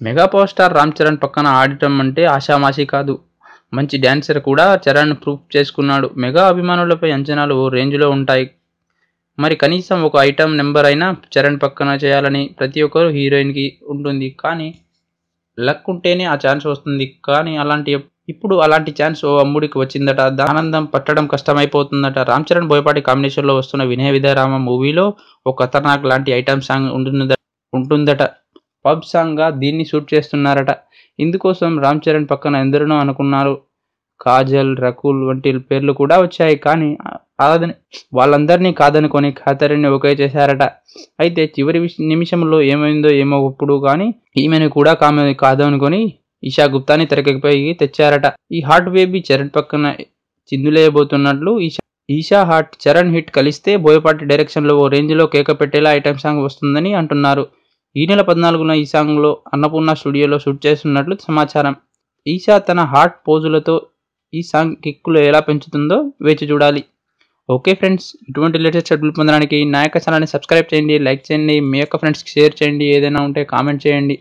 Mega power star Ram Charan పక్కన ఆడటం అంటే ఆషామాషీ కాదు. మంచి డ్యాన్సర్ కూడా చరణ్ ప్రూఫ్ చేసుకున్నాడు. మెగా అభిమానులపై అంచనాలు ఓ రేంజ్లో ఉంటాయి. మరి కనీసం ఒక ఐటమ్ నెంబర్ అయినా చరణ్ పక్కన చేయాలని ప్రతి ఒక్కరు హీరోయిన్కి ఉంటుంది. కానీ లక్ ఉంటేనే ఆ ఛాన్స్ వస్తుంది. కానీ ఇప్పుడు అలాంటి ఛాన్స్ ఓ అమ్ముడికి వచ్చిందట. ఆనందం పట్టడం కష్టమైపోతుందట. రామ్ చరణ్ బోయపాటి కాంబినేషన్లో వస్తున్న వినయ విధేయరామ మూవీలో ఓ ఖతర్నాక్ లాంటి ఐటమ్ సాంగ్ ఉంటుందట. పబ్ సాంగ్గా దీన్ని షూట్ చేస్తున్నారట. ఇందుకోసం రామ్ చరణ్ పక్కన ఎందరినో అనుకున్నారు. కాజల్, రకుల్ వంటి పేర్లు కూడా వచ్చాయి. కానీ వాళ్ళందరినీ కాదనుకొని ఖాతరిని ఓకే చేశారట. అయితే చివరి నిమిషంలో ఏమైందో ఏమో ఇప్పుడు కానీ ఈమెను కూడా కాదనుకొని ఈషా గుప్తాని తెరపై తెచ్చారట. ఈ హాట్ బేబీ చరణ్ పక్కన చిందులేయబోతున్నట్లు ఈషా హాట్ చరణ్ హిట్ కలిస్తే బోయపాటి డైరెక్షన్లో ఓ రేంజ్లో కేక పెట్టేలా ఐటమ్ సాంగ్ వస్తుందని అంటున్నారు. ఈ నెల 14న ఈ సాంగ్లో అన్నపూర్ణ స్టూడియోలో షూట్ చేస్తున్నట్లు సమాచారం. ఈషా తన హాట్ పోజులతో ఈ సాంగ్ కిక్కులు ఎలా పెంచుతుందో వేచి చూడాలి. ఓకే ఫ్రెండ్స్, ఇటువంటి లేటెస్ట్ అప్డేట్లు పొందడానికి నా యొక్క ఛానల్ని సబ్స్క్రైబ్ చేయండి, లైక్ చేయండి, మీ యొక్క ఫ్రెండ్స్కి షేర్ చేయండి, ఏదైనా ఉంటే కామెంట్ చేయండి.